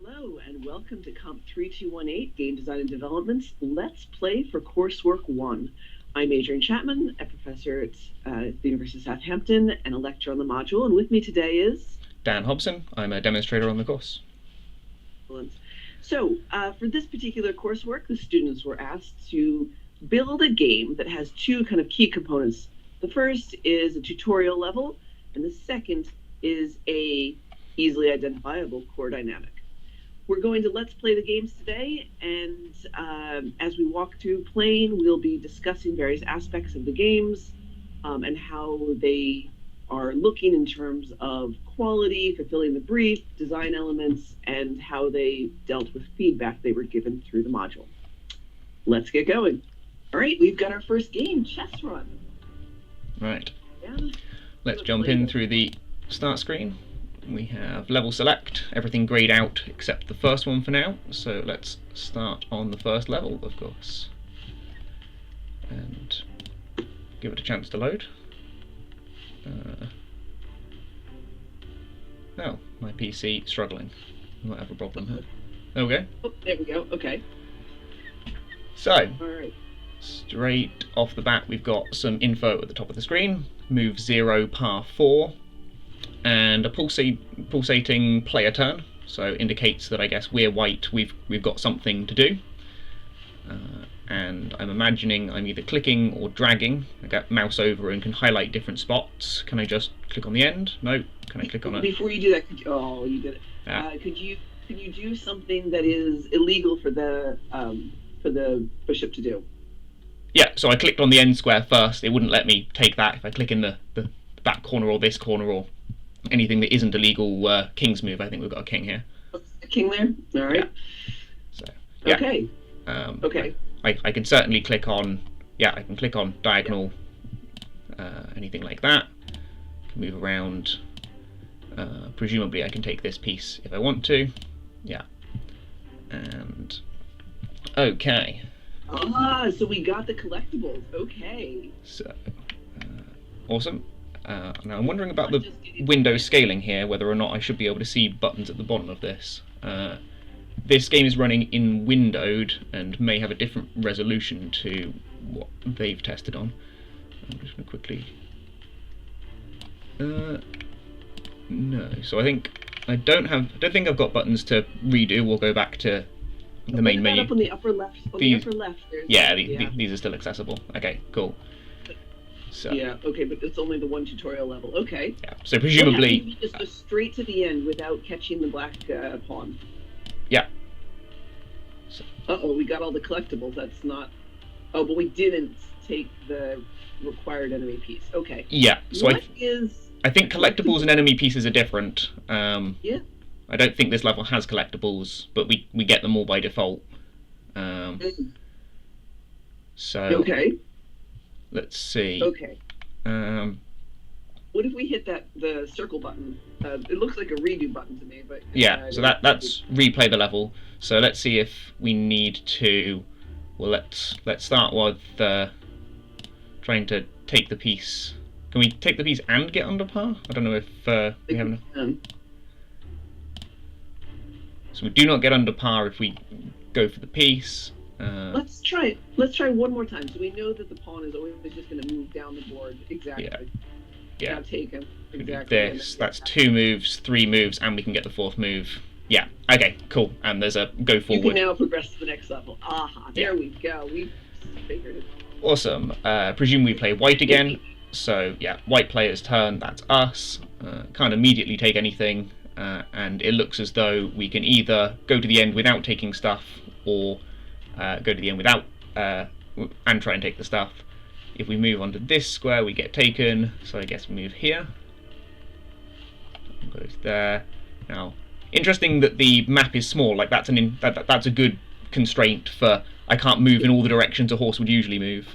Hello and welcome to COMP3218 Game Design and Development's Let's Play for Coursework 1. I'm Adrian Chapman, a professor at the University of Southampton and a lecturer on the module, and with me today is... Dan Hobson. I'm a demonstrator on the course. Excellent. So, for this particular coursework, the students were asked to build a game that has two kind of key components. The first is a tutorial level, and the second is a easily identifiable core dynamic. We're going to let's play the games today, and as we walk through playing, we'll be discussing various aspects of the games and how they are looking in terms of quality, fulfilling the brief, design elements, and how they dealt with feedback they were given through the module. Let's get going. All right, we've got our first game, Chess Run. Right. Yeah. Let's jump in through the start screen. We have level select, everything grayed out except the first one for now, so let's start on the first level, of course. And give it a chance to load. Oh, my PC struggling. I might have a problem here. There we go. Oh, there we go, okay. So, All right. straight off the bat we've got some info at the top of the screen. Move 0, par 4. And a pulsating player turn, so indicates that I guess we're white, we've got something to do. And I'm imagining I'm either clicking or dragging. I get mouse over and can highlight different spots. Can I just click on the end? No. Can I click on it? Before you do that, oh, you did it. Yeah. Could you do something that is illegal for the bishop to do? Yeah. So I clicked on the end square first. It wouldn't let me take that if I click in the back corner or this corner or anything that isn't a legal king's move. I think we've got a king here. A king there? All right. Yeah. So, yeah. Okay. Okay. I can certainly click on, I can click on diagonal, anything like that. Can move around. Presumably I can take this piece if I want to. Yeah. And, okay. Ah, so we got the collectibles. Okay. So, awesome. Now I'm wondering about the window scaling here, whether or not I should be able to see buttons at the bottom of this. This game is running in windowed and may have a different resolution to what they've tested on. I'm just going to quickly... no, so I don't think I've got buttons to redo. We'll go back to the main menu. Up on the upper left. The upper left. These are still accessible. Okay, cool. So, yeah, okay, but it's only the one tutorial level. Okay. Yeah, so presumably... you just go straight to the end without catching the black pawn. Yeah. So. Uh-oh, we got all the collectibles. That's not... Oh, but we didn't take the required enemy piece. Okay. Yeah, so I think collectibles and enemy pieces are different. Yeah. I don't think this level has collectibles, but we get them all by default. So... Okay. Let's see. Okay. What if we hit the circle button? It looks like a redo button to me, but yeah. So that's replay the level. So let's see if we need to. Well, let's start with trying to take the piece. Can we take the piece and get under par? I don't know if we have enough. So we do not get under par if we go for the piece. Let's try one more time, so we know that the pawn is always just going to move down the board exactly. Yeah. Now taken exactly. This. That's 2 moves, 3 moves, and we can get the 4th move. Yeah. Okay. Cool. And there's a go forward. You can now progress to the next level. Aha! There we go. We figured it. Awesome. Presume we play white again. So yeah, white player's turn. That's us. Can't immediately take anything, and it looks as though we can either go to the end without taking stuff, or go to the end without and try and take the stuff. If we move onto this square, we get taken. So I guess we move here. Goes there. Now, interesting that the map is small. Like that's that's a good constraint for I can't move in all the directions a horse would usually move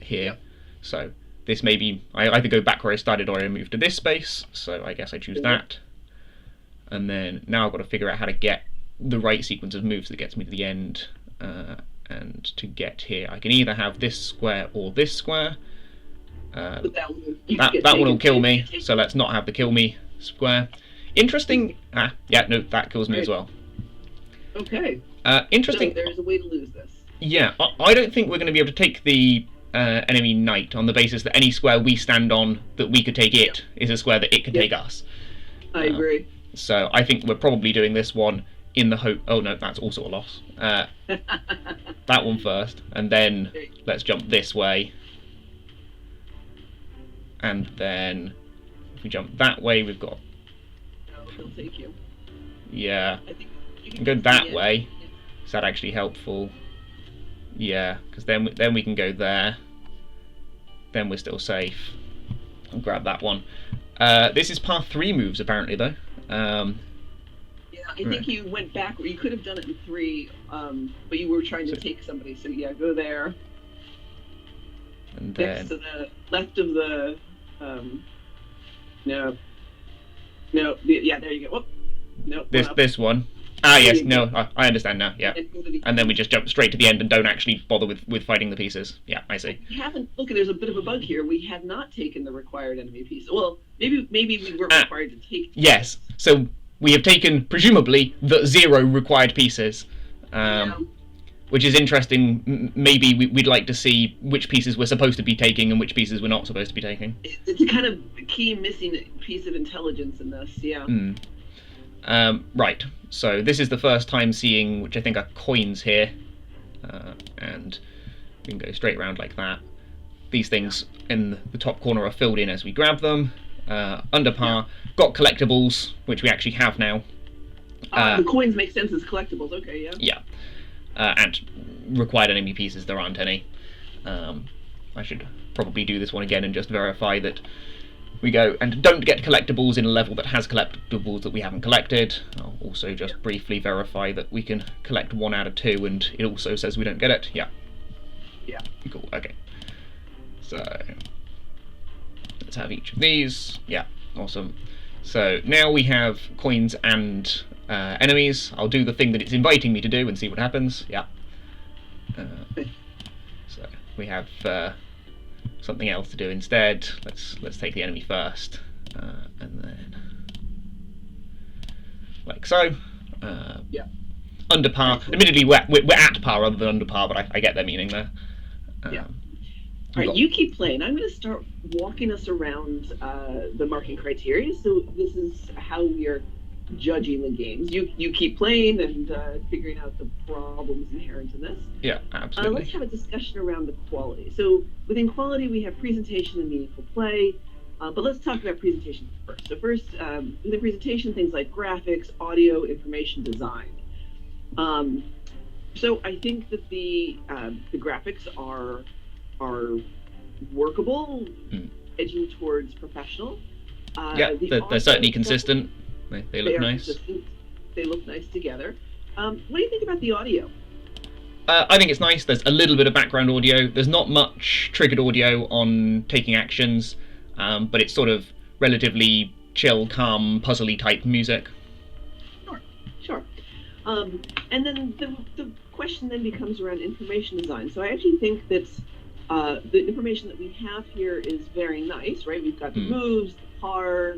here. So this may be I either go back where I started or I move to this space. So I guess I choose that. And then now I've got to figure out how to get the right sequence of moves that gets me to the end. And to get here, I can either have this square or this square. That one will kill me, so let's not have the kill me square. Interesting. Yeah, no, that kills me as well. Okay. Interesting. So there's a way to lose this. Yeah, I don't think we're going to be able to take the enemy knight on the basis that any square we stand on that we could take it is a square that it could take us. I agree. So I think we're probably doing this one in the hope... Oh no, that's also a loss. That one first, and then let's jump this way. And then if we jump that way, we've got... No, he'll take you. Yeah. I think you can Go that way. Is that actually helpful? Yeah, because then we can go there. Then we're still safe. I'll grab that one. This is path 3 moves apparently though. Yeah, I think you went back. You could have done it in 3, but you were trying to take somebody. So yeah, go there. And then next to the left of the. No. Yeah, there you go. Whoop. No. This one. Ah yes, no, I understand now. Yeah, and then we just jump straight to the end and don't actually bother with fighting the pieces. Yeah, I see. We haven't. Look, there's a bit of a bug here. We had not taken the required enemy piece. Well, maybe we weren't required to take. Yes, so we have taken presumably the 0 required pieces, which is interesting. Maybe we'd like to see which pieces we're supposed to be taking and which pieces we're not supposed to be taking. It's a kind of key missing piece of intelligence in this. Yeah. Right, so this is the first time seeing, which I think are coins here, and we can go straight around like that. These things in the top corner are filled in as we grab them. Under par, got collectibles, which we actually have now. The coins make sense as collectibles, okay, yeah. Yeah, and required enemy pieces, there aren't any. I should probably do this one again and just verify that we go and don't get collectibles in a level that has collectibles that we haven't collected. I'll also just briefly verify that we can collect 1 out of 2 and it also says we don't get it. Yeah. Yeah. Cool, okay. So let's have each of these. Yeah, awesome. So now we have coins and enemies. I'll do the thing that it's inviting me to do and see what happens. Yeah. So we have something else to do instead. Let's take the enemy first, and then like so. Yeah. Under par. Admittedly, we're at par rather than under par, but I get their meaning there. Yeah. All right, you keep playing. I'm going to start walking us around the marking criteria. So this is how we are judging the games. You keep playing and figuring out the problems inherent in this. Yeah, absolutely. Let's have a discussion around the quality. So within quality, we have presentation and meaningful play. But let's talk about presentation first. So first, within presentation, things like graphics, audio, information design. So I think that the graphics are workable, edging towards professional. Yeah, they're certainly consistent. They look nice. Consistent. They look nice together. What do you think about the audio? I think it's nice. There's a little bit of background audio. There's not much triggered audio on taking actions, but it's sort of relatively chill, calm, puzzly type music. Sure. And then the question then becomes around information design. So I actually think that the information that we have here is very nice, right? We've got the moves, the par,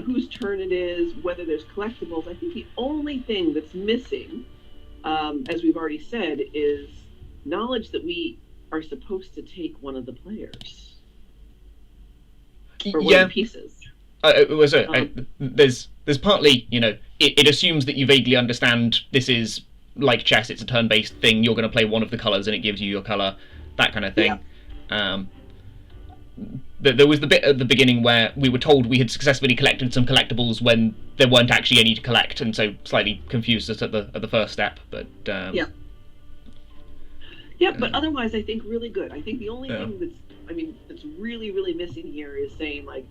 whose turn it is, whether there's collectibles. I think the only thing that's missing, as we've already said, is knowledge that we are supposed to take one of the players. Or one of the pieces. There's partly, it assumes that you vaguely understand this is like chess, it's a turn-based thing, you're going to play one of the colours and it gives you your colour, that kind of thing. Yeah. There was the bit at the beginning where we were told we had successfully collected some collectibles when there weren't actually any to collect, and so slightly confused us at the first step. But but otherwise I think really good. I think the only thing that's really, really missing here is saying, like,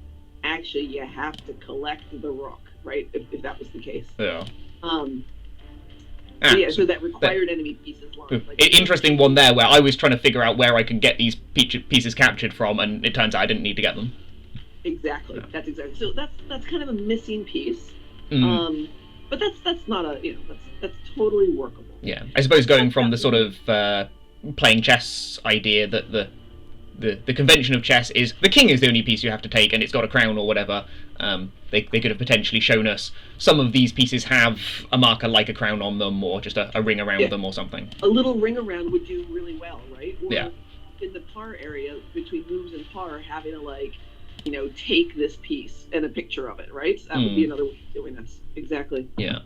actually you have to collect the rook, right? If that was the case. Yeah. So that required enemy pieces line. Interesting one there, where I was trying to figure out where I can get these pieces captured from, and it turns out I didn't need to get them. Exactly. Yeah. That's exactly. So that's kind of a missing piece. But that's not that's totally workable. Yeah, I suppose going from the sort of playing chess idea that the convention of chess is the king is the only piece you have to take, and it's got a crown or whatever. They could have potentially shown us some of these pieces have a marker like a crown on them, or just a ring around them or something. A little ring around would do really well, right? Or yeah. In the par area, between moves and par, having a take this piece and a picture of it, right? So that would be another way of doing this. Exactly. Yeah.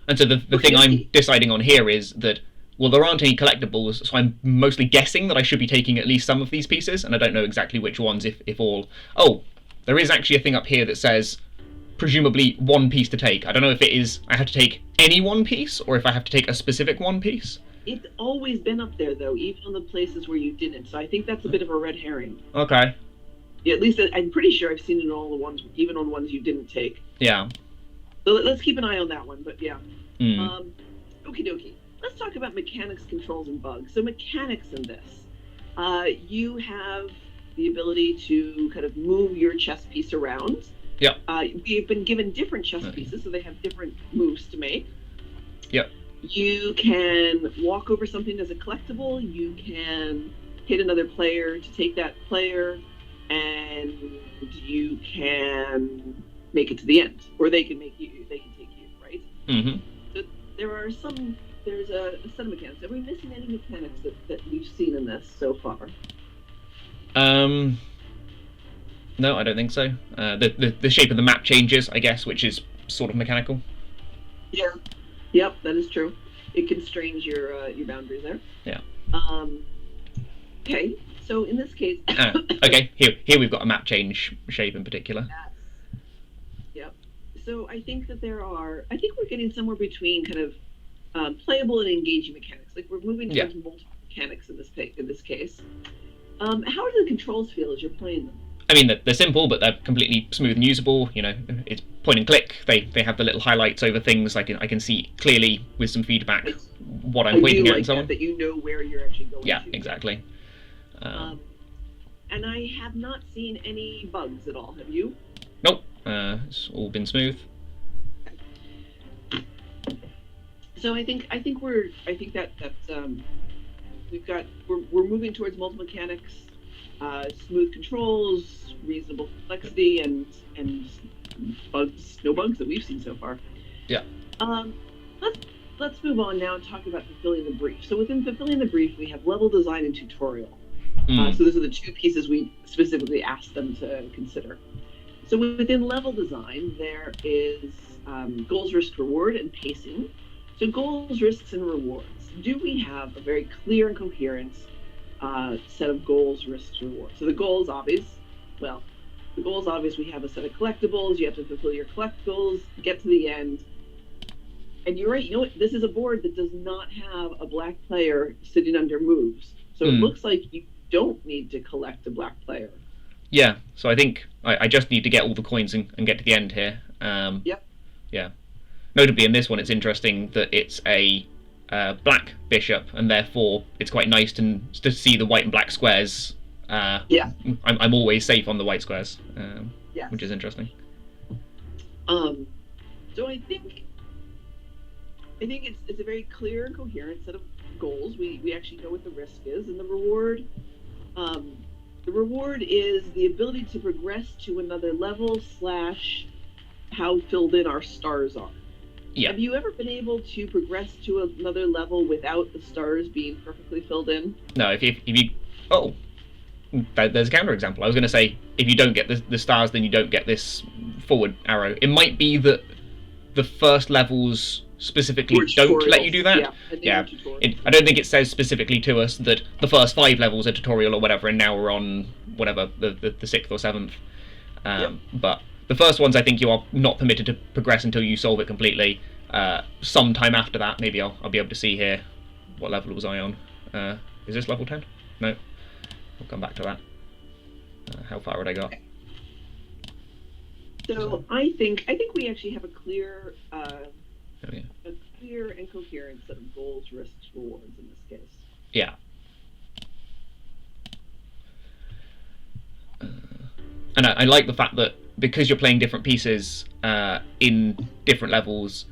And so the thing I'm deciding on here is that, well, there aren't any collectibles, so I'm mostly guessing that I should be taking at least some of these pieces, and I don't know exactly which ones, if all. Oh, there is actually a thing up here that says, presumably, one piece to take. I don't know if it is I have to take any one piece, or if I have to take a specific one piece. It's always been up there, though, even on the places where you didn't, so I think that's a bit of a red herring. Okay. Yeah, at least I'm pretty sure I've seen it in all the ones, even on ones you didn't take. Yeah. So let's keep an eye on that one, but yeah. Mm. Okie dokie. Let's talk about mechanics, controls, and bugs. So mechanics in this. You have the ability to kind of move your chess piece around. Yep. We've been given different chess pieces, so they have different moves to make. Yep. You can walk over something as a collectible. You can hit another player to take that player, and you can make it to the end, or they can take you, right? Mm-hmm. So there's a set of mechanics. Are we missing any mechanics that we've seen in this so far? No, I don't think so. The shape of the map changes, I guess, which is sort of mechanical. Yeah. Yep, that is true. It constrains your boundaries there. Yeah. Okay, so in this case. Okay, here we've got a map change shape in particular. Yes. Yep. So I think that I think we're getting somewhere between kind of playable and engaging mechanics. Like we're moving towards multiple mechanics in this case. How do the controls feel as you're playing them? I mean, they're simple, but they're completely smooth and usable. You know, it's point and click. They have the little highlights over things. I can see clearly with some feedback what I'm pointing at and so on. That you know where you're actually going. Yeah, to. exactly. And I have not seen any bugs at all. Have you? Nope. It's all been smooth. So I think we're moving towards multiple mechanics, smooth controls, reasonable complexity, and no bugs that we've seen so far. Yeah. Let's move on now and talk about fulfilling the brief. So within fulfilling the brief, we have level design and tutorial. So those are the two pieces we specifically asked them to consider. So within level design, there is goals, risk, reward, and pacing. So goals, risks, and rewards. Do we have a very clear and coherent set of goals, risks, rewards? So the goals, obvious. Well, the goals, obvious. We have a set of collectibles. You have to fulfill your collectibles, get to the end. And you're right. You know what? This is a board that does not have a black player sitting under moves. So it looks like you don't need to collect a black player. Yeah. So I think I just need to get all the coins and get to the end here. Yep. Yeah. Notably, in this one, it's interesting that it's a black bishop, and therefore it's quite nice to see the white and black squares. I'm always safe on the white squares, which is interesting. So I think it's a very clear and coherent set of goals. We actually know what the risk is, and the reward. The reward is the ability to progress to another level / how filled in our stars are. Yeah. Have you ever been able to progress to another level without the stars being perfectly filled in? No, if you... Oh, there's a counterexample. I was going to say, if you don't get the stars, then you don't get this forward arrow. It might be that the first levels specifically don't let you do that. Yeah. I don't think it says specifically to us that the first 5 levels are tutorial or whatever, and now we're on whatever, the 6th or 7th. But the first ones, I think you are not permitted to progress until you solve it completely. Sometime after that, maybe I'll be able to see here what level was I on. Is this level 10? No. We'll come back to that. How far would I got? So I think we actually have a clear yeah. a clear and coherent set of goals, risks, rewards in this case. Yeah. And I like the fact that because you're playing different pieces in different levels,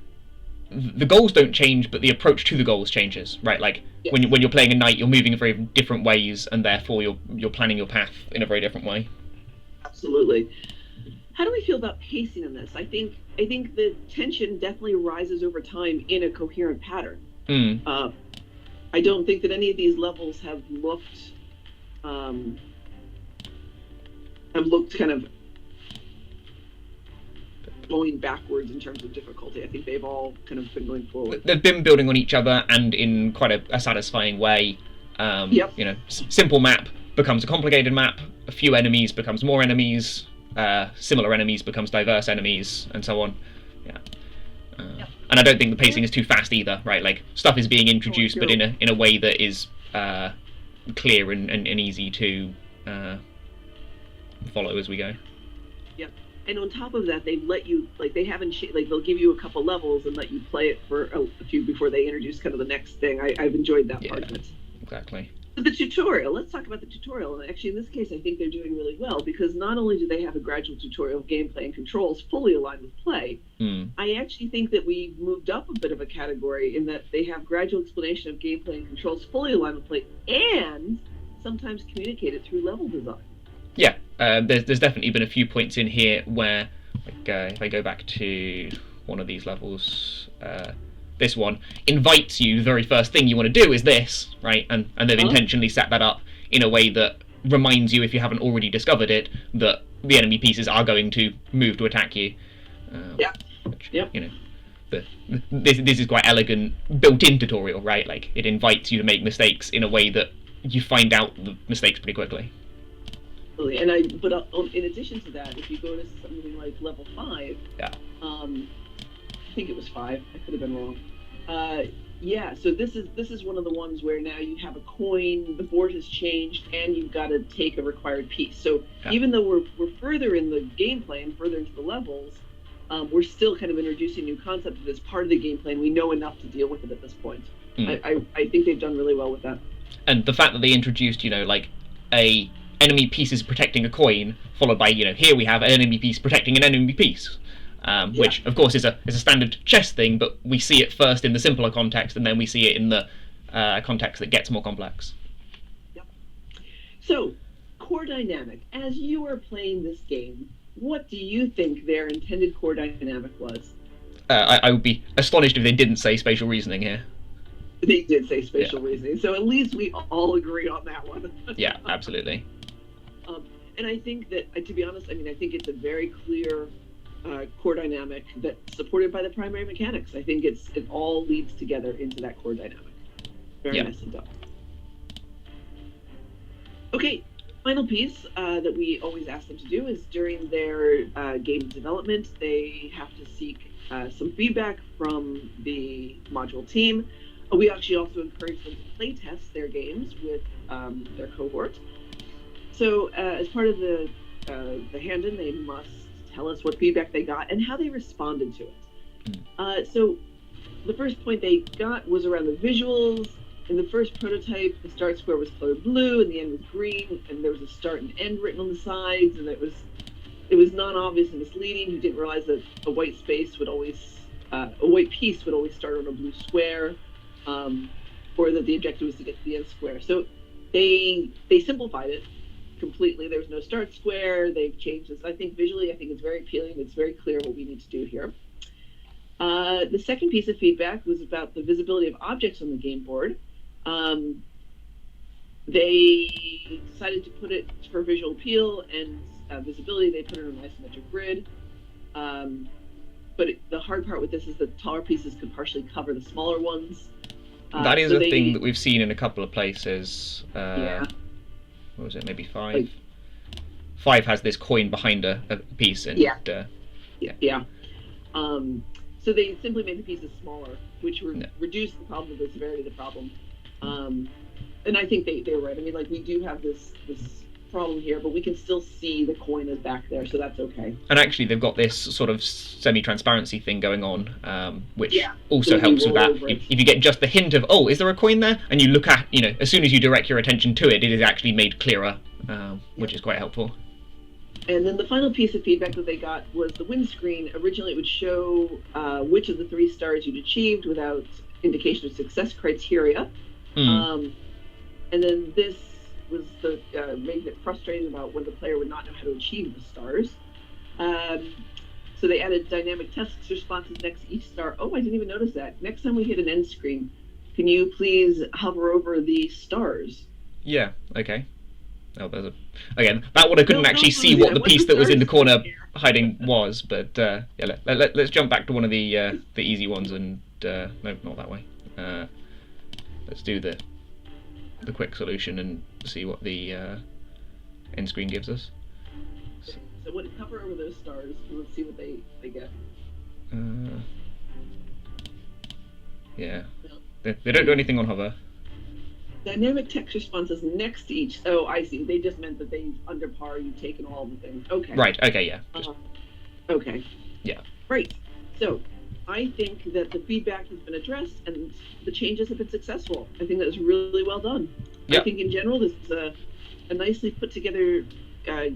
the goals don't change, but the approach to the goals changes, right? Like Yes. when you're playing a knight, you're moving in very different ways, and therefore you're planning your path in a very different way. Absolutely. How do we feel about pacing in this? I think the tension definitely rises over time in a coherent pattern. I don't think that any of these levels have looked kind of going backwards in terms of difficulty. I think they've all kind of been going forward. They've been building on each other, and in quite a satisfying way. Yep. You know, simple map becomes a complicated map. A few enemies becomes more enemies. Similar enemies becomes diverse enemies, and so on. Yeah. Yep. And I don't think the pacing is too fast either, right? Like stuff is being introduced, but in a way that is clear and easy to follow as we go. Yep. And on top of that, they've let you, like, they haven't like, they'll give you a couple levels and let you play it for a few before they introduce kind of the next thing. I've enjoyed that part of it. Exactly. So the tutorial, let's talk about the tutorial. And actually, in this case, I think they're doing really well, because not only do they have a gradual tutorial of gameplay and controls fully aligned with play, I actually think that we moved up a bit of a category in that they have gradual explanation of gameplay and controls fully aligned with play, and sometimes communicated through level design. Yeah, there's definitely been a few points in here where, like, if I go back to one of these levels, this one invites you, the very first thing you want to do is this, right? And they've intentionally set that up in a way that reminds you, if you haven't already discovered it, that the enemy pieces are going to move to attack you. Which, you know, this is quite elegant built-in tutorial, right? Like, it invites you to make mistakes in a way that you find out the mistakes pretty quickly. And but in addition to that, if you go to something like level 5, I think it was 5. I could have been wrong. So this is one of the ones where now you have a coin, the board has changed, and you've got to take a required piece. So even though we're further in the gameplay and further into the levels, we're still kind of introducing new concepts as part of the gameplay, and we know enough to deal with it at this point. I think they've done really well with that. And the fact that they introduced, you know, like a enemy piece is protecting a coin, followed by, you know, here we have an enemy piece protecting an enemy piece. Which, of course, is a standard chess thing, but we see it first in the simpler context, and then we see it in the context that gets more complex. Yep. So, core dynamic. As you are playing this game, what do you think their intended core dynamic was? I would be astonished if they didn't say spatial reasoning here. They did say spatial reasoning, so at least we all agree on that one. Yeah, absolutely. And I think that, to be honest, I think it's a very clear core dynamic that's supported by the primary mechanics. I think it all leads together into that core dynamic. Very nicely done. Okay, final piece that we always ask them to do is during their game development, they have to seek some feedback from the module team. We actually also encourage them to play test their games with their cohort. So as part of the hand-in, they must tell us what feedback they got and how they responded to it. So the first point they got was around the visuals. In the first prototype, the start square was colored blue and the end was green, and there was a start and end written on the sides, and it was non-obvious and misleading. You didn't realize that a white piece would always start on a blue square, or that the objective was to get to the end square. So they simplified it completely. There was no start square. They've changed this. I think visually, it's very appealing. It's very clear what we need to do here. The second piece of feedback was about the visibility of objects on the game board. They decided to put it for visual appeal and visibility. They put it on an isometric grid. But the hard part with this is that taller pieces could partially cover the smaller ones. That is a thing that we've seen in a couple of places. What was it? Maybe 5. 5 has this coin behind a piece, and so they simply made the pieces smaller, which reduced the problem of the severity of the problem. And I think they were right. We do have this problem here, but we can still see the coin is back there, so that's okay. And actually, they've got this sort of semi-transparency thing going on, which also helps with that. If you get just the hint of, is there a coin there? And you look at, as soon as you direct your attention to it, it is actually made clearer, which is quite helpful. And then the final piece of feedback that they got was the windscreen. Originally, it would show which of the 3 stars you'd achieved without indication of success criteria. And then this was the made it frustrating about when the player would not know how to achieve the stars. So they added dynamic text responses next to each star. Oh, I didn't even notice that. Next time we hit an end screen, can you please hover over the stars? Yeah, okay. Oh, there's a... Again, that one I couldn't actually see what the piece that was in the corner hiding was, but yeah, let's jump back to one of the easy ones and... no, not that way. Let's do the quick solution and see what the end screen gives us. So when you hover over those stars, let's see what they get. Yeah. They don't do anything on hover. Dynamic text responses next to each. Oh, I see. They just meant that they under par. You've taken all the things. Okay. Right. Okay. Yeah. Okay. Yeah. Great. So, I think that the feedback has been addressed and the changes have been successful. I think that was really well done. Yep. I think in general this is a nicely put together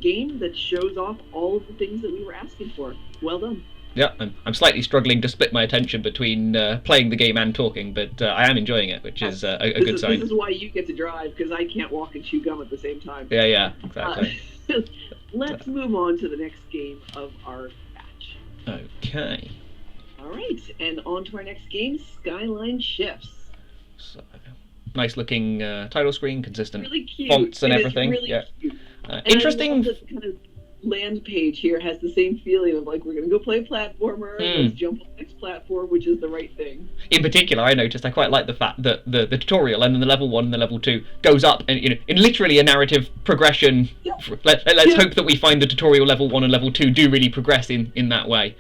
game that shows off all of the things that we were asking for. Well done. Yeah, I'm slightly struggling to split my attention between playing the game and talking, but I am enjoying it, which is a good sign. This is why you get to drive, because I can't walk and chew gum at the same time. Yeah, exactly. Let's move on to the next game of our batch. Okay. All right, and on to our next game, Skyline Shifts. So, nice looking title screen, consistent really cute. fonts and everything. Really yeah. Cute. Interesting. This kind of land page here has the same feeling of like we're going to go play a platformer, let's jump on the next platform, which is the right thing. In particular, I noticed I quite like the fact that the tutorial and then the level 1 and the level 2 goes up and in literally a narrative progression. Yeah. Let's hope that we find the tutorial level 1 and level 2 do really progress in that way.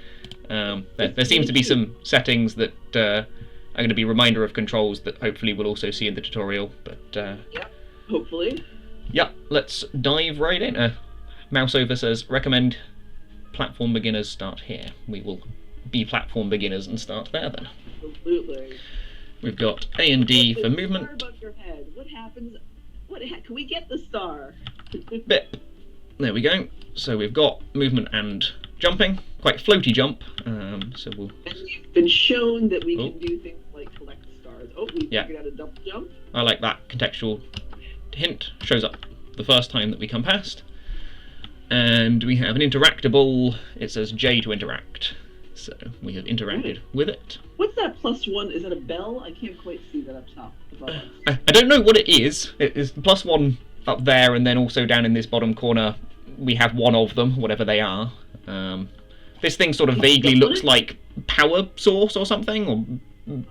There seems to be some settings that are going to be reminder of controls that hopefully we'll also see in the tutorial. But yeah, hopefully. Yeah, let's dive right in. Mouse over says recommend platform beginners start here. We will be platform beginners and start there then. Absolutely. We've got A and D for movement. Star above your head. What happens? Can we get the star? Bip. There we go. So we've got movement and jumping. Quite floaty jump. So we'll. And we've been shown that we can do things like collect stars. Oh, we figured out a double jump. I like that contextual hint. Shows up the first time that we come past. And we have an interactable. It says J to interact. So we have interacted with it. What's that +1? Is that a bell? I can't quite see that up top. I don't know what it is. It is +1 up there, and then also down in this bottom corner we have one of them, whatever they are. This thing sort of vaguely looks like power source or something, or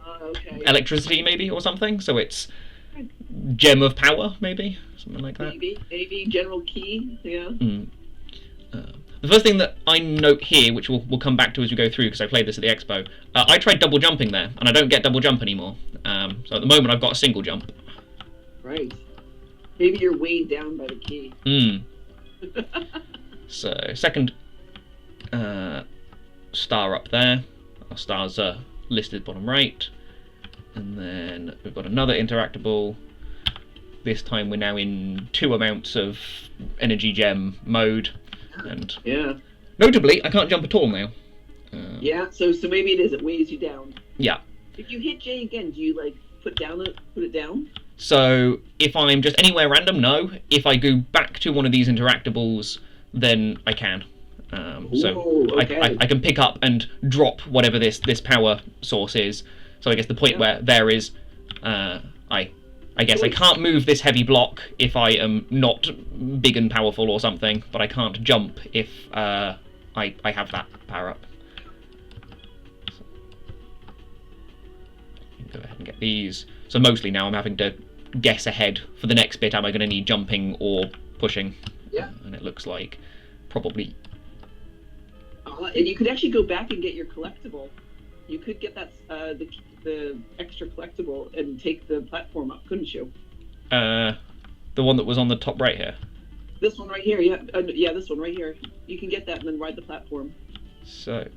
electricity maybe, or something. So it's gem of power, maybe, something like that. Maybe general key, yeah. The first thing that I note here, which we'll come back to as we go through, because I played this at the expo, I tried double jumping there, and I don't get double jump anymore. So at the moment I've got a single jump. Right. Maybe you're weighed down by the key. So, second star up there. Our stars are listed bottom right. And then we've got another interactable. This time we're now in 2 amounts of energy gem mode. And notably, I can't jump at all now. Yeah, so maybe it weighs you down. Yeah. If you hit J again, do you like put it down? So if I'm just anywhere random, no. If I go back to one of these interactables, then I can. I can pick up and drop whatever this power source is. So I guess the point where there is, I guess I can't move this heavy block if I am not big and powerful or something, but I can't jump if I have that power up. So, go ahead and get these. So mostly now I'm having to guess ahead for the next bit. Am I going to need jumping or pushing? Yeah. And it looks like probably. And you could actually go back and get your collectible. You could get that the extra collectible and take the platform up, couldn't you? The one that was on the top right here. This one right here, yeah, this one right here. You can get that and then ride the platform. So,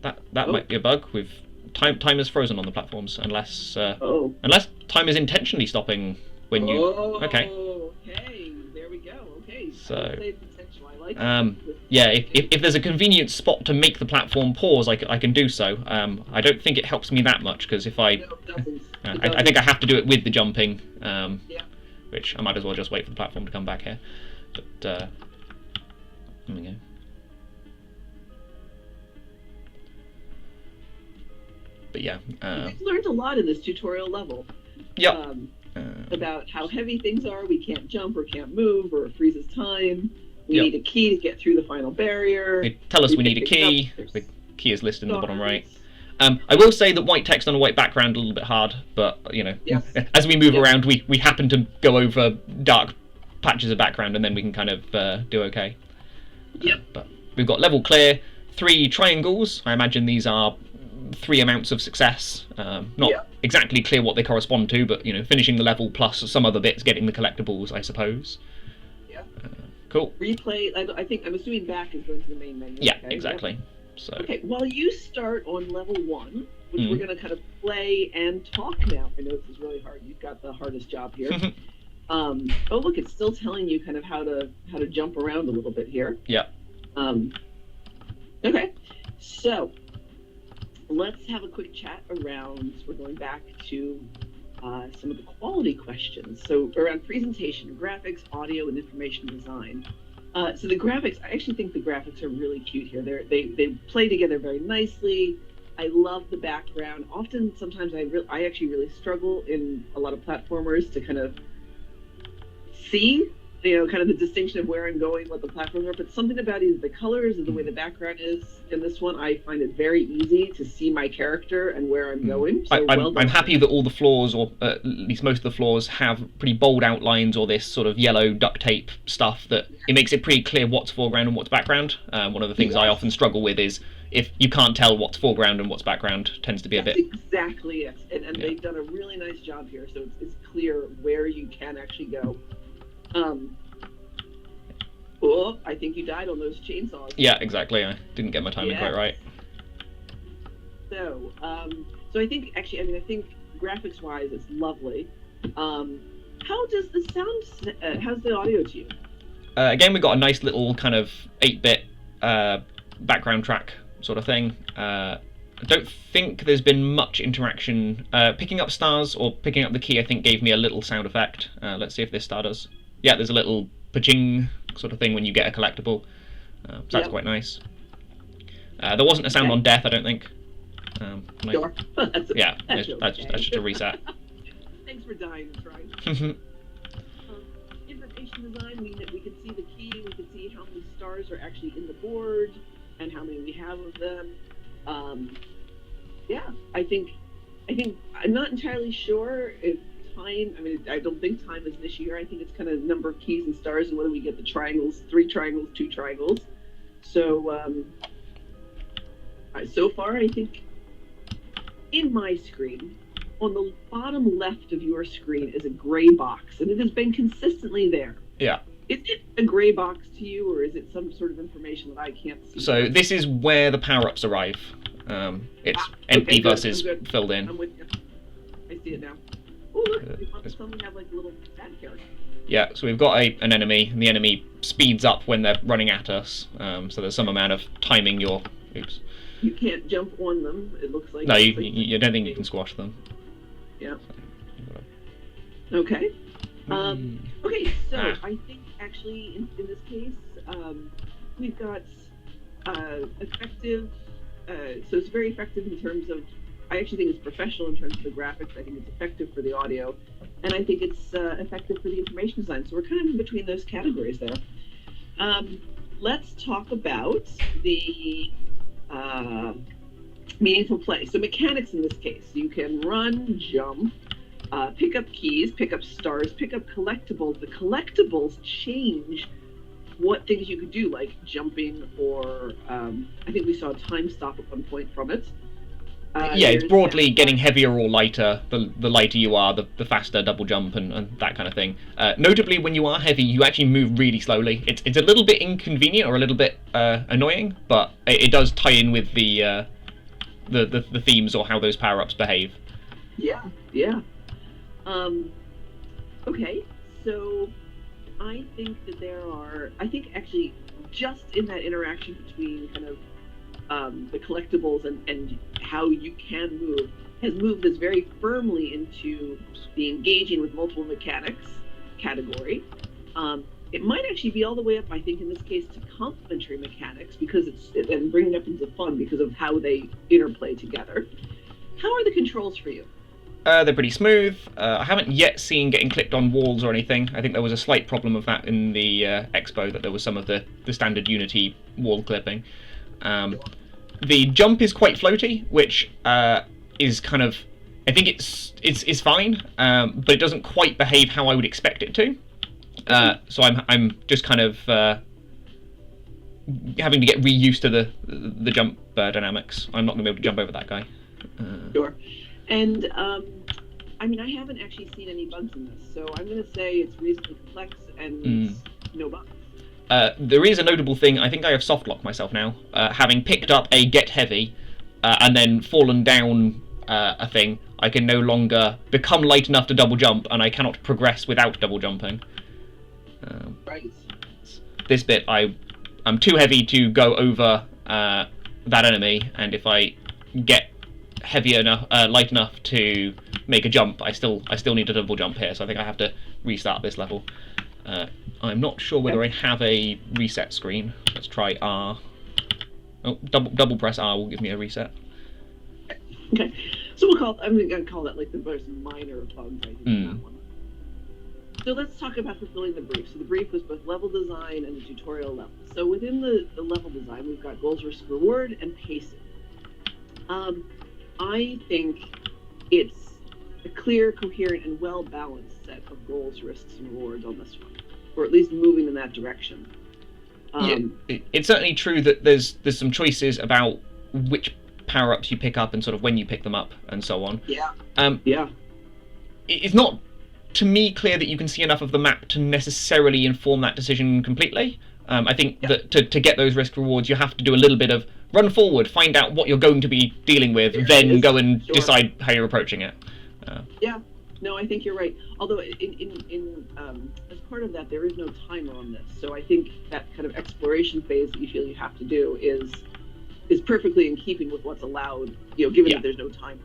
that might be a bug. With time is frozen on the platforms unless time is intentionally stopping when you. Okay. Okay, there we go. Okay. So. I like yeah, if there's a convenient spot to make the platform pause, I can do so. I don't think it helps me that much, because if I... No, it doesn't. I think I have to do it with the jumping, Yeah. which I might as well just wait for the platform to come back here. But, there we go. But yeah. We've learned a lot in this tutorial level. Yep. About how heavy things are. We can't jump or can't move, or it freezes time. We Yep. need a key to get through the final barrier. They tell us we need a pick key. it up. The key is listed in the bottom right. Stars. I will say that white text on a white background a little bit hard, but Yes. as we move Yes. around, we happen to go over dark patches of background, and then we can kind of do okay. Yep. But we've got level clear, 3 triangles. I imagine these are 3 amounts of success. Not Yep. exactly clear what they correspond to, but finishing the level plus some other bits, getting the collectibles, I suppose. Yeah. Cool. Replay. I'm assuming back is going to the main menu. Yeah, okay? exactly. Yep. So. Okay. While you start on level 1, which Mhm. we're going to kind of play and talk now. I know this is really hard. You've got the hardest job here. Oh, look, it's still telling you kind of how to jump around a little bit here. Yeah. Okay. So let's have a quick chat around. We're going back to some of the quality questions. So around presentation, graphics, audio, and information design. So the graphics, I actually think the graphics are really cute here. They play together very nicely. I love the background. Often, sometimes I actually really struggle in a lot of platformers to kind of see, kind of the distinction of where I'm going, what the platforms are. But something about either the colors or the way the background is in this one, I find it very easy to see my character and where I'm going. So I'm happy that all the floors, or at least most of the floors, have pretty bold outlines or this sort of yellow duct tape stuff that it makes it pretty clear what's foreground and what's background. One of the things I often struggle with is if you can't tell what's foreground and what's background, tends to be a bit... Exactly it. And they've done a really nice job here, so it's clear where you can actually go. Oh, I think you died on those chainsaws. Yeah, exactly. I didn't get my timing quite right. So, so I think actually, I think graphics-wise, it's lovely. How does the sound? How's the audio to you? Again, we've got a nice little kind of 8-bit background track sort of thing. I don't think there's been much interaction. Picking up stars or picking up the key, I think, gave me a little sound effect. Let's see if this star does. Yeah, there's a little pa-ching sort of thing when you get a collectible. So that's quite nice. There wasn't a sound on death, I don't think. Sure. That's just a reset. Thanks for dying and trying. Information design, we can see the key, we can see how many stars are actually in the board, and how many we have of them. Yeah, I think I'm not entirely sure if time, I don't think time is an issue here. I think it's kind of number of keys and stars and whether we get the triangles, 3 triangles, 2 triangles. So, so far, I think in my screen, on the bottom left of your screen is a gray box, and it has been consistently there. Yeah. Is it a gray box to you, or is it some sort of information that I can't see? So this is where the power-ups arrive. It's empty versus filled in. I'm with you. I see it now. Oh, look, some have like a little bad character. Yeah, so we've got an enemy, and the enemy speeds up when they're running at us. So there's some amount of timing your... Oops. You can't jump on them, it looks like. No, you don't think you can squash them. Yeah. Okay. Okay, so I think actually in this case, we've got effective, so it's very effective in terms of, I actually think it's professional in terms of the graphics. I think it's effective for the audio, and I think it's effective for the information design. So we're kind of in between those categories there. Let's talk about the meaningful play. So mechanics in this case, you can run, jump, pick up keys, pick up stars, pick up collectibles. The collectibles change what things you could do, like jumping, or I think we saw a time stop at one point from it. Yeah, it's broadly getting heavier or lighter. The lighter you are, the faster double jump and that kind of thing. Notably, when you are heavy, you actually move really slowly. It's a little bit inconvenient or a little bit annoying, but it does tie in with the themes or how those power-ups behave. Yeah. Okay, so I think that I think actually just in that interaction between kind of the collectibles and how you can move has moved us very firmly into the engaging with multiple mechanics category. It might actually be all the way up, I think, in this case, to complementary mechanics, because and bringing up into fun because of how they interplay together. How are the controls for you? They're pretty smooth. I haven't yet seen getting clicked on walls or anything. I think there was a slight problem of that in the expo, that there was some of the standard Unity wall clipping. The jump is quite floaty, which is kind of, I think it's fine, but it doesn't quite behave how I would expect it to. So I'm just kind of having to get reused to the jump dynamics. I'm not going to be able to jump over that guy. Sure. And I mean, I haven't actually seen any bugs in this, so I'm going to say it's reasonably complex and no bugs. There is a notable thing. I think I have soft locked myself now, having picked up a get heavy and then fallen down a thing. I can no longer become light enough to double jump, and I cannot progress without double jumping. Right. This bit, I'm too heavy to go over that enemy, and if I get heavy enough, light enough to make a jump, I still need to double jump here. So I think I have to restart this level. I'm not sure whether I have a reset screen. Let's try R. Oh, double press R will give me a reset. Okay, so I'm going to call that like the most minor bugs I think in that one. So let's talk about fulfilling the brief. So the brief was both level design and the tutorial level. So within the level design, we've got goals, risk, reward, and pacing. I think it's a clear, coherent, and well-balanced set of goals, risks, and rewards on this one, or at least moving in that direction. It's certainly true that there's some choices about which power-ups you pick up and sort of when you pick them up and so on. Yeah. It's not, to me, clear that you can see enough of the map to necessarily inform that decision completely. I think that to get those risk rewards, you have to do a little bit of run forward, find out what you're going to be dealing with, then go and decide how you're approaching it. Yeah, no, I think you're right. Although in as part of that, there is no timer on this, so I think that kind of exploration phase that you feel you have to do is perfectly in keeping with what's allowed, given that there's no timer.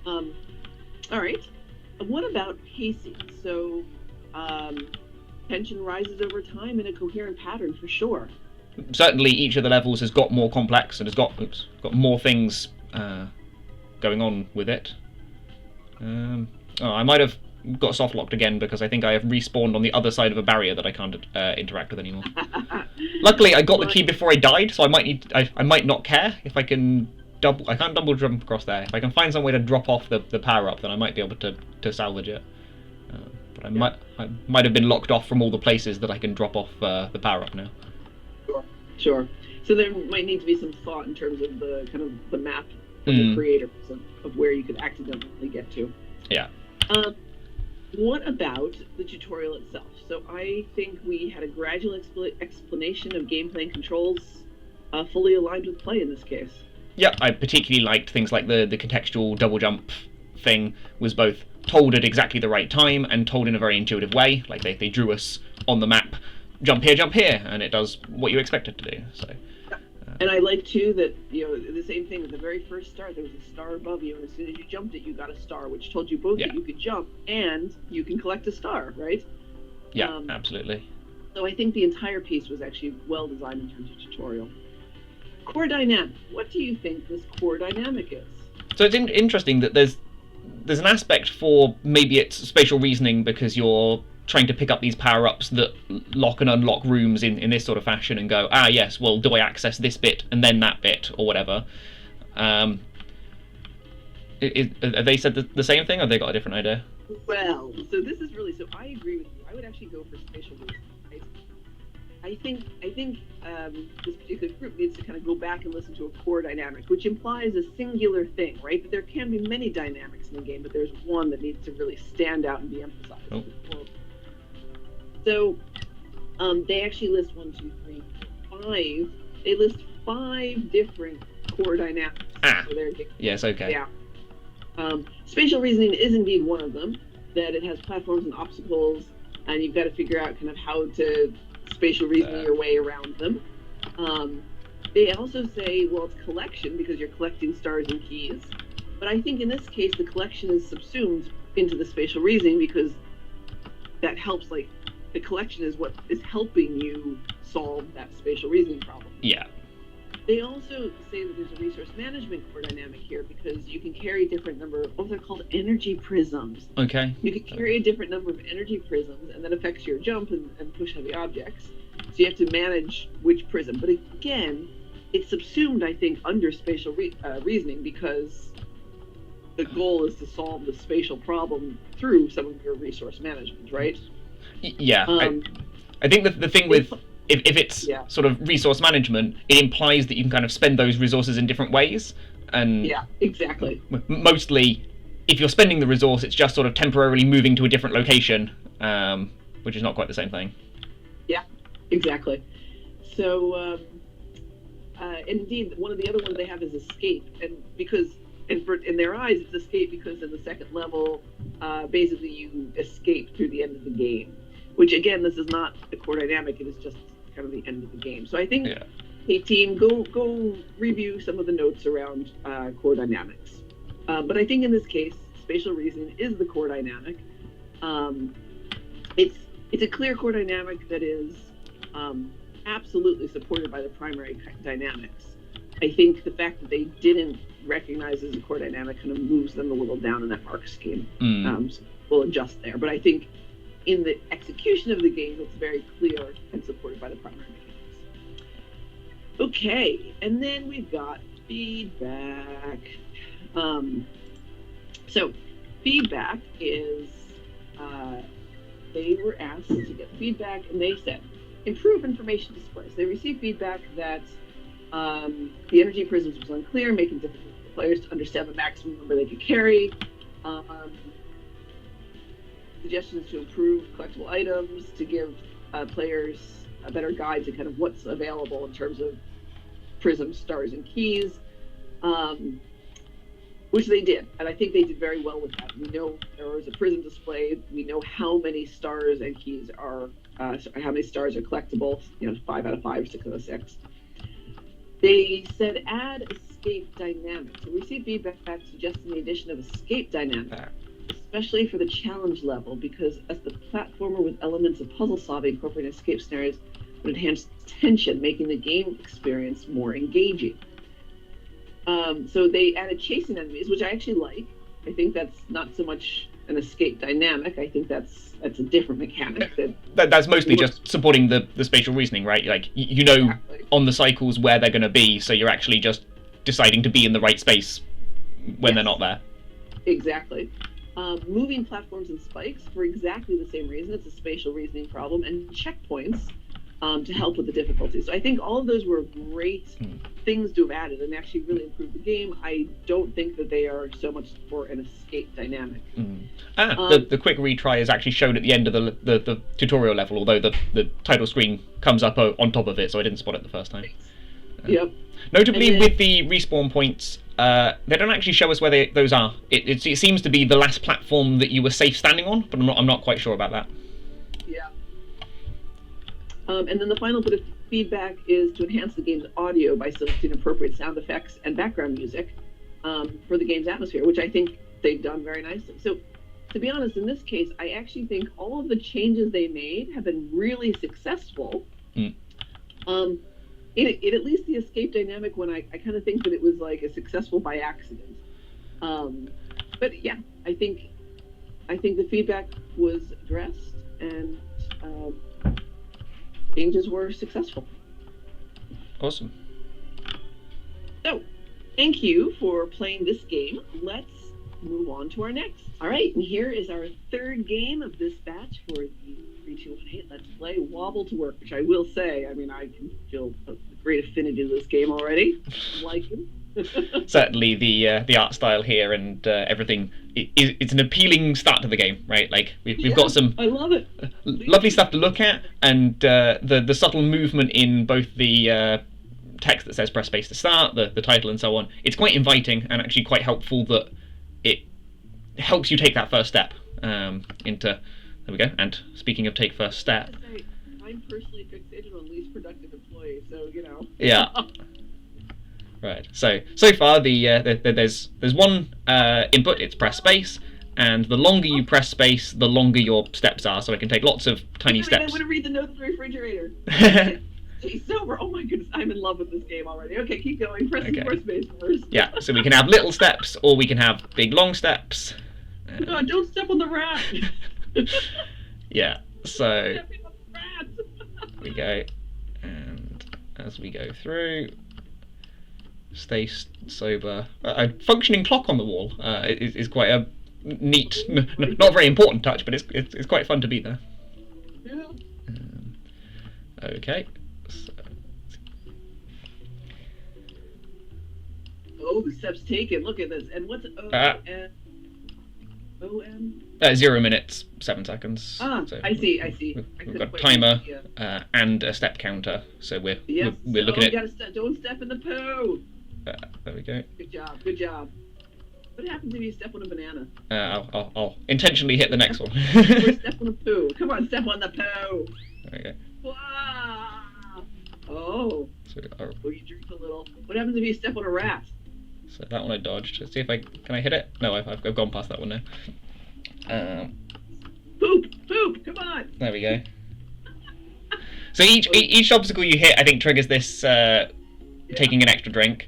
All right. What about pacing? So, tension rises over time in a coherent pattern for sure. Certainly, each of the levels has got more complex and has got more things going on with it. I might have got soft locked again because I think I have respawned on the other side of a barrier that I can't interact with anymore. Luckily, I got the key before I died, so I might not care if I can I can't double jump across there. If I can find some way to drop off the power up, then I might be able to salvage it. But I might have been locked off from all the places that I can drop off the power up now. Sure. So there might need to be some thought in terms of the kind of the map of the creators of where you could accidentally get to. Yeah. What about the tutorial itself? So I think we had a gradual explanation of gameplay and controls, fully aligned with play in this case. Yeah, I particularly liked things like the contextual double jump thing was both told at exactly the right time and told in a very intuitive way. Like they drew us on the map, jump here, and it does what you expect it to do. So. And I like too that the same thing at the very first start, there was a star above you, and as soon as you jumped it, you got a star, which told you both that you could jump and you can collect a star, right? Yeah, absolutely. So I think the entire piece was actually well designed in terms of tutorial. Core dynamic. What do you think this core dynamic is? So it's interesting that there's an aspect for maybe it's spatial reasoning because you're trying to pick up these power-ups that lock and unlock rooms in this sort of fashion and go, yes, well, do I access this bit and then that bit or whatever? Have they said the same thing or have they got a different idea? Well, so this is really, so I agree with you. I would actually go for spatial reasoning. I think this particular group needs to kind of go back and listen to a core dynamic, which implies a singular thing, right? But there can be many dynamics in the game, but there's one that needs to really stand out and be emphasized. Oh. So they actually list 1, 2, 3, 4, 5. They list 5 different core dynamics. So yes, okay. Yeah. Spatial reasoning is indeed one of them, that it has platforms and obstacles, and you've got to figure out kind of how to spatial reason your way around them. They also say, well, it's collection because you're collecting stars and keys. But I think in this case, the collection is subsumed into the spatial reasoning because that helps, like, the collection is what is helping you solve that spatial reasoning problem. Yeah. They also say that there's a resource management core dynamic here because you can carry a different number of what they're called energy prisms. Okay. You can carry a different number of energy prisms, and that affects your jump and push heavy objects. So you have to manage which prism. But again, it's subsumed, I think, under spatial reasoning because the goal is to solve the spatial problem through some of your resource management, right? Yeah. I think the thing with if it's sort of resource management, it implies that you can kind of spend those resources in different ways. And yeah, exactly. Mostly, if you're spending the resource, it's just sort of temporarily moving to a different location, which is not quite the same thing. Yeah, exactly. So, and indeed, one of the other ones they have is escape, and because in their eyes it's escape because in the second level, basically you escape through the end of the game. Which again, this is not a core dynamic; it is just kind of the end of the game. So I think, hey team, go review some of the notes around core dynamics. But I think in this case, spatial reasoning is the core dynamic. It's a clear core dynamic that is absolutely supported by the primary dynamics. I think the fact that they didn't recognize as a core dynamic kind of moves them a little down in that mark scheme. So we'll adjust there. But I think in the execution of the game, it's very clear and supported by the primary mechanics. Okay, and then we've got feedback. So feedback is, they were asked to get feedback, and they said, improve information displays. They received feedback that the energy prisms was unclear, making it difficult for players to understand the maximum number they could carry. Suggestions to improve collectible items, to give players a better guide to kind of what's available in terms of prisms, stars, and keys, which they did. And I think they did very well with that. We know there was a prism display. We know how many stars and keys are, how many stars are collectible, 5 out of 5, 6 out of 6. They said add escape dynamics. We received feedback suggesting the addition of escape dynamics, especially for the challenge level, because as the platformer with elements of puzzle solving incorporating escape scenarios would enhance tension, making the game experience more engaging. So they added chasing enemies, which I actually like. I think that's not so much an escape dynamic. I think that's a different mechanic. That's mostly just supporting the spatial reasoning, right? Like, you know exactly on the cycles where they're going to be, so you're actually just deciding to be in the right space when they're not there. Exactly. Moving platforms and spikes for exactly the same reason. It's a spatial reasoning problem, and checkpoints to help with the difficulty. So I think all of those were great things to have added and actually really improved the game. I don't think that they are so much for an escape dynamic. The quick retry is actually shown at the end of the tutorial level, although the title screen comes up on top of it, so I didn't spot it the first time. Yep. Notably, with the respawn points, they don't actually show us where those are. It seems to be the last platform that you were safe standing on, but I'm not quite sure about that. Yeah. And then the final bit of feedback is to enhance the game's audio by selecting appropriate sound effects and background music for the game's atmosphere, which I think they've done very nicely. So, to be honest, in this case, I actually think all of the changes they made have been really successful. In at least the escape dynamic one, I kind of think that it was like a successful by accident. But yeah, I think the feedback was addressed and changes were successful. Awesome. So, thank you for playing this game. Let's move on to our next. All right, and here is our third game of this batch for the 3218. Let's play Wobble to Work, which I will say, I mean, I can feel a great affinity to this game already. I like it. Certainly the art style here and everything, it's an appealing start to the game, right? Like, we've got some I love it. Lovely stuff to look at, and the subtle movement in both the text that says press space to start, the title and so on. It's quite inviting and actually quite helpful that it helps you take that first step into There we go. And speaking of take first step. I'm personally fixated on least productive employee, so you know. Yeah. Right. So far there's one input. It's press space, and the longer you press space, the longer your steps are. So I can take lots of tiny steps. I want to read the note of the refrigerator. Stay sober. Oh my goodness, I'm in love with this game already. Okay, keep going. Press space first. Yeah. So we can have little steps, or we can have big long steps. God, don't step on the rat. Yeah. So. Stepping on the rat. We go, and as we go through, stay sober. A functioning clock on the wall is quite a neat, not very important touch, but it's quite fun to be there. Yeah. Okay. So. Oh, steps taken. Look at this. And what's O-M? 0 minutes, 7 seconds. Ah, so I see. We've got a timer and a step counter, so we're looking at. Don't step in the poo. There we go. Good job. What happens if you step on a banana? I'll intentionally hit the next one. Or step on a poo. Come on, step on the poo. There we go. Wow. Oh. So, you drink a little. What happens if you step on a rat? So that one I dodged. Let's see if can I hit it? No, I've gone past that one now. Poop! Come on! There we go. So each obstacle you hit, I think, triggers this taking an extra drink.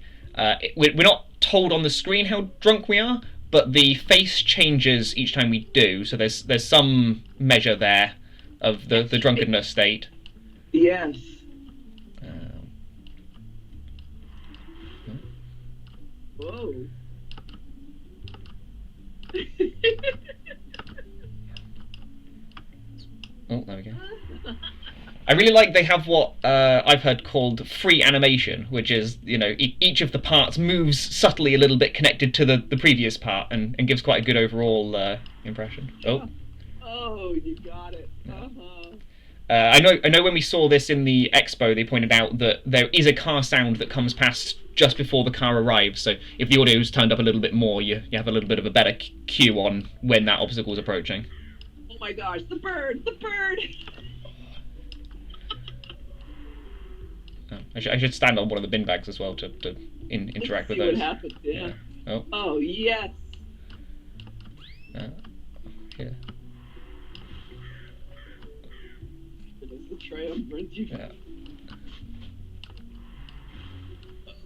We're not told on the screen how drunk we are, but the face changes each time we do. So there's some measure there of the drunkenness state. Yes. Whoa. Oh, there we go. I really like they have what I've heard called free animation, which is, each of the parts moves subtly a little bit connected to the previous part and gives quite a good overall impression. Oh. Oh, you got it. I know when we saw this in the expo, they pointed out that there is a car sound that comes past just before the car arrives, so if the audio's turned up a little bit more, you have a little bit of a better cue on when that obstacle is approaching. Oh my gosh, the bird! I should stand on one of the bin bags as well to interact with those. What happens, yeah. Oh, yes! Yeah. There's the triumvirate. Yeah.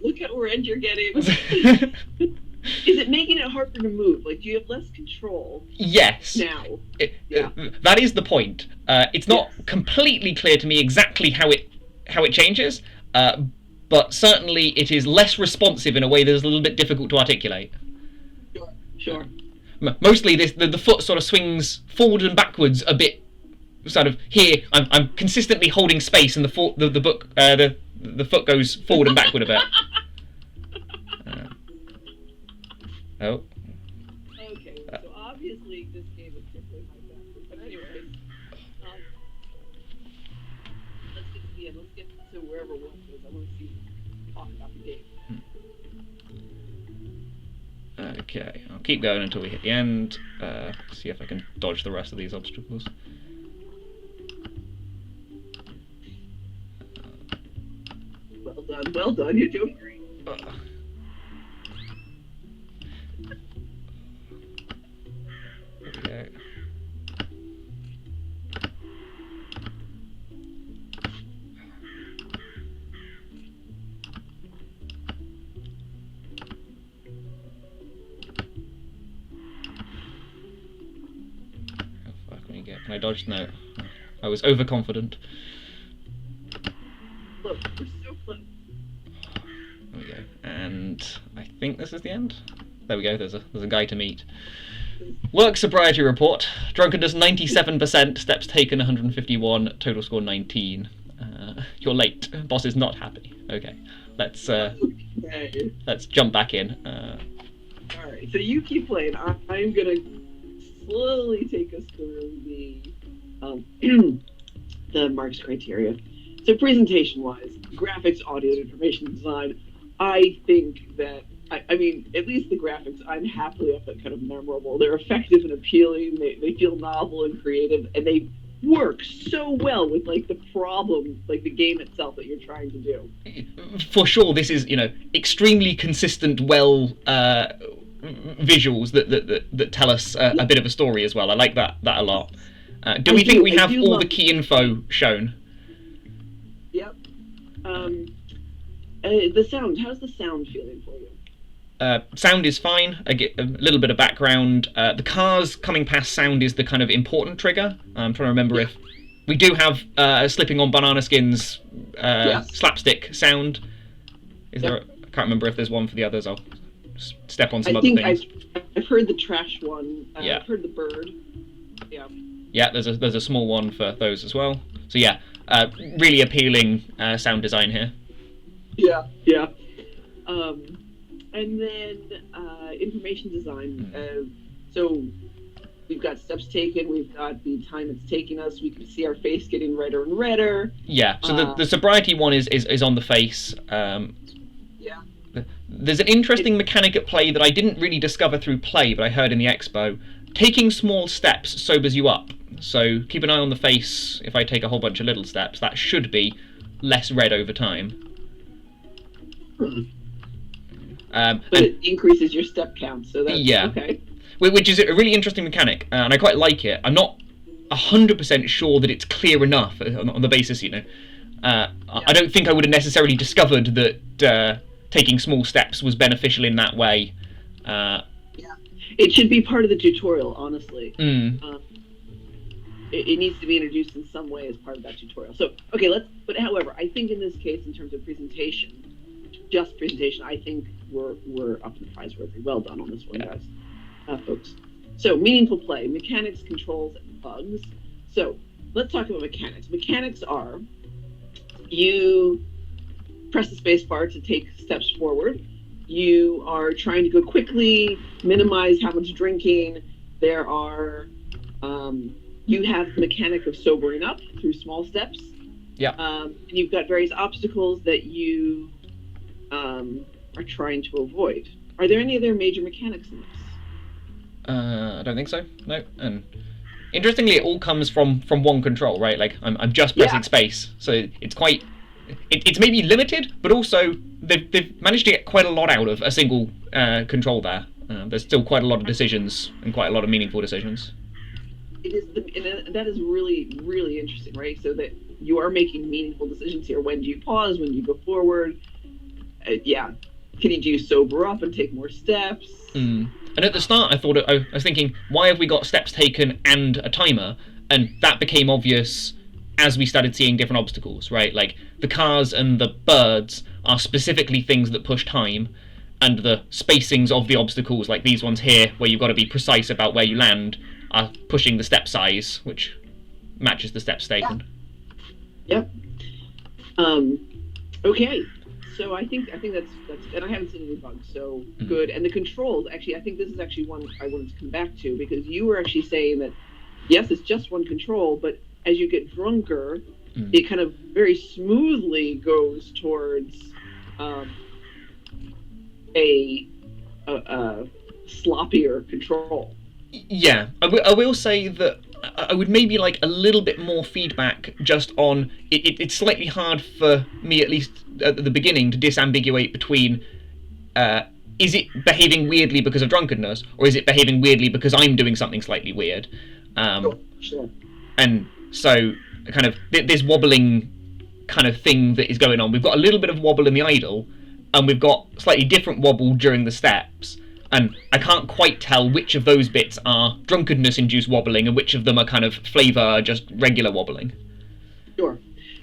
Look at where end you're getting. Is it making it harder to move? Like, do you have less control? Yes. Now. That is the point. It's not completely clear to me exactly how it changes, but certainly it is less responsive in a way that is a little bit difficult to articulate. Sure. Mostly, the foot sort of swings forward and backwards a bit. Sort of here, I'm consistently holding space, and the foot goes forward and backward a bit. Oh. Okay, so obviously this game is different like that. But anyways, let's get to the end. Let's get to wherever one is. I want to talk about the game. Okay, I'll keep going until we hit the end. See if I can dodge the rest of these obstacles. Well done. You're doing great. There we go. How far can we get? Can I dodge? No. I was overconfident. Look, we're so close. There we go. And I think this is the end. There we go. There's a guy to meet. Work sobriety report. Drunkenness 97%. Steps taken 151. Total score 19. You're late. Boss is not happy. Okay. Let's jump back in. All right. So you keep playing. I'm gonna slowly take us through the marks criteria. So presentation-wise, graphics, audio, and information design, I think that I mean, at least the graphics, I'm happily up and kind of memorable. They're effective and appealing. They feel novel and creative, and they work so well with like the problem, like the game itself that you're trying to do. For sure, this is extremely consistent, well visuals that tell us a bit of a story as well. I like that a lot. Do we think we have all the key info shown? Yep. The sound. How's the sound feeling for you? Sound is fine. I get a little bit of background. The cars coming past sound is the kind of important trigger. I'm trying to remember if we do have slipping on banana skins slapstick sound. Is there? I can't remember if there's one for the others. I'll step on some other things. I've heard the trash one. Yeah. I've heard the bird. Yeah. Yeah, there's a small one for those as well. So yeah, really appealing sound design here. Yeah, yeah. And then information design. So we've got steps taken. We've got the time it's taking us. We can see our face getting redder and redder. Yeah. So the sobriety one is on the face. Yeah. There's an interesting mechanic at play that I didn't really discover through play, but I heard in the expo. Taking small steps sobers you up. So keep an eye on the face. If I take a whole bunch of little steps, that should be less red over time. But it increases your step count, so that's okay. Which is a really interesting mechanic, and I quite like it. I'm not 100% sure that it's clear enough on the basis, I don't think I would have necessarily discovered that taking small steps was beneficial in that way. It should be part of the tutorial, honestly. It needs to be introduced in some way as part of that tutorial. So, okay, but however, I think in this case, in terms of presentation, just presentation, I think we're up to the prize worthy. Well done on this one, guys, folks. So, meaningful play, mechanics, controls, and bugs. So, let's talk about mechanics. Mechanics are, you press the space bar to take steps forward. You are trying to go quickly, minimize how much drinking. There are, you have the mechanic of sobering up through small steps. Yeah. And you've got various obstacles that you are trying to avoid. Are there any other major mechanics in this? I don't think so. No. And interestingly, it all comes from one control, right? Like I'm just pressing space, so it's quite. It's maybe limited, but also they've managed to get quite a lot out of a single control there. There's still quite a lot of decisions and quite a lot of meaningful decisions. It is, and that is really, really interesting, right? So that you are making meaningful decisions here. When do you pause? When do you go forward? Can you sober up and take more steps? And at the start, I was thinking, why have we got steps taken and a timer? And that became obvious as we started seeing different obstacles, right? Like the cars and the birds are specifically things that push time, and the spacings of the obstacles, like these ones here, where you've got to be precise about where you land, are pushing the step size, which matches the steps taken. Yep. Okay. So I think that's and I haven't seen any bugs, so good. And the controls, actually, I think this is actually one I wanted to come back to, because you were actually saying that yes, it's just one control, but as you get drunker, it kind of very smoothly goes towards a sloppier control. Yeah, I will say that I would maybe like a little bit more feedback just on it's slightly hard for me, at least at the beginning, to disambiguate between is it behaving weirdly because of drunkenness, or is it behaving weirdly because I'm doing something slightly weird. Sure. And so kind of this wobbling kind of thing that is going on. We've got a little bit of wobble in the idle, and we've got slightly different wobble during the steps. And I can't quite tell which of those bits are drunkenness-induced wobbling and which of them are kind of flavour, just regular wobbling. Sure.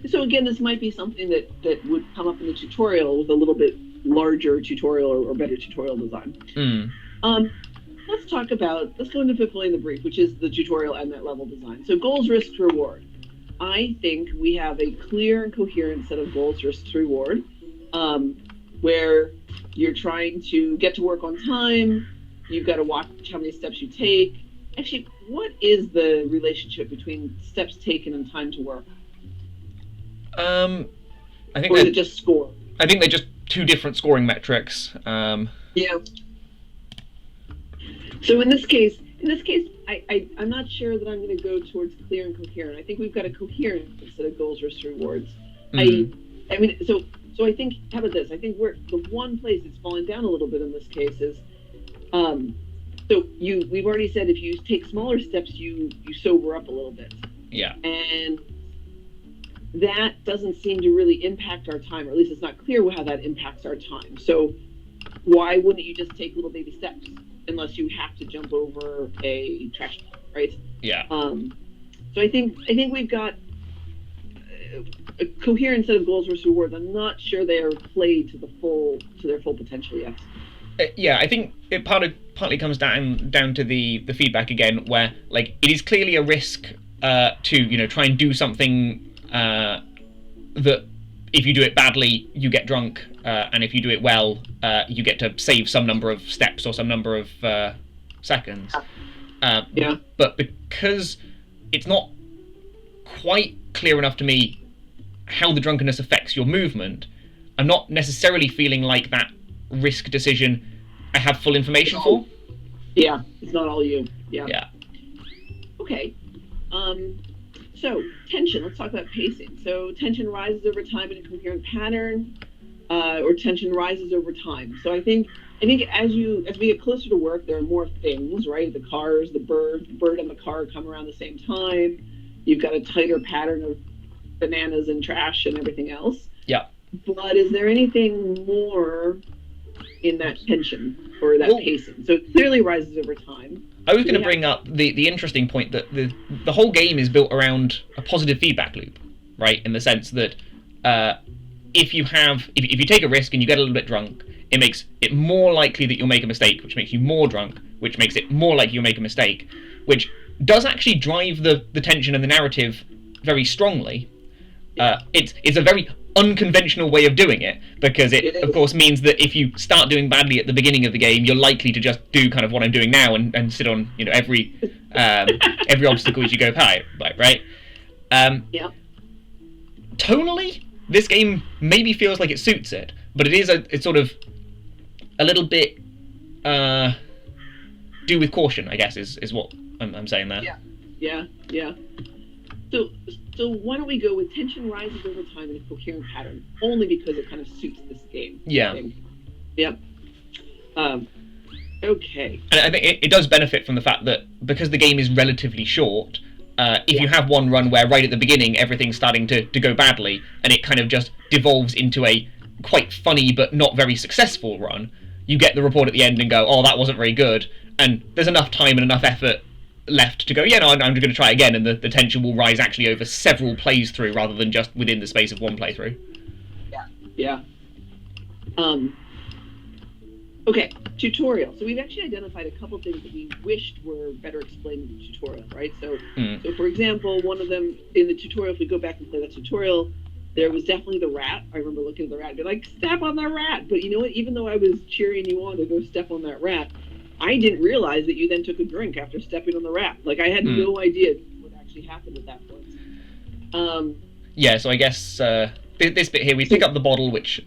So again, this might be something that would come up in the tutorial with a little bit larger tutorial or better tutorial design. Let's go into fulfilling the brief, which is the tutorial and that level design. So goals, risks, reward. I think we have a clear and coherent set of goals, risks, reward, where you're trying to get to work on time. You've got to watch how many steps you take. Actually, what is the relationship between steps taken and time to work? I think or is it just score? I think they're just two different scoring metrics. Yeah. Yeah. So in this case, I'm not sure that I'm going to go towards clear and coherent. I think we've got a coherent instead of goals versus rewards. I mean, so I think, how about this? I think the one place it's fallen down a little bit in this case is, we've already said if you take smaller steps, you sober up a little bit. Yeah. And that doesn't seem to really impact our time, or at least it's not clear how that impacts our time. So why wouldn't you just take little baby steps, unless you have to jump over a trash can, right? Yeah. So I think we've got a coherent set of goals versus rewards. I'm not sure they are played to their full potential yet. Yeah, I think it partly comes down to the feedback again, where like it is clearly a risk to try and do something that if you do it badly you get drunk, and if you do it well you get to save some number of steps or some number of seconds. Yeah. But because it's not quite clear enough to me how the drunkenness affects your movement, I'm not necessarily feeling like that risk decision I have full information for. Yeah, it's not all you. Yeah. Okay. So tension. Let's talk about pacing. So tension rises over time in a coherent pattern, or tension rises over time. So I think as we get closer to work, there are more things, right? The cars, the bird and the car come around the same time. You've got a tighter pattern of bananas and trash and everything else. Yeah. But is there anything more in that tension or that pacing? So it clearly rises over time. I was going to bring up the interesting point that the whole game is built around a positive feedback loop, right? In the sense that if you take a risk and you get a little bit drunk, it makes it more likely that you'll make a mistake, which makes you more drunk, which makes it more likely you'll make a mistake, which does actually drive the tension and the narrative very strongly. It's a very unconventional way of doing it, because it of course means that if you start doing badly at the beginning of the game, you're likely to just do kind of what I'm doing now and sit on every obstacle as you go by, right? Yeah. Tonally, this game maybe feels like it suits it, but it's sort of a little bit do with caution, I guess, is what I'm saying there. Yeah. So why don't we go with tension rises over time in a coherent pattern, only because it kind of suits this game. Yeah. I think. Yep. Okay. And I think it does benefit from the fact that because the game is relatively short, if you have one run where right at the beginning everything's starting to go badly, and it kind of just devolves into a quite funny but not very successful run, you get the report at the end and go, oh, that wasn't very good, and there's enough time and enough effort left to go, I'm going to try again, and the tension will rise actually over several plays through rather than just within the space of one playthrough. Yeah. Okay, tutorial. So we've actually identified a couple things that we wished were better explained in the tutorial, right? So for example, one of them in the tutorial, if we go back and play that tutorial, there was definitely the rat. I remember looking at the rat and being like, step on the rat! But you know what? Even though I was cheering you on to go step on that rat, I didn't realize that you then took a drink after stepping on the rat. Like, I had no idea what actually happened at that point. Yeah, so I guess this bit here, we pick up the bottle, which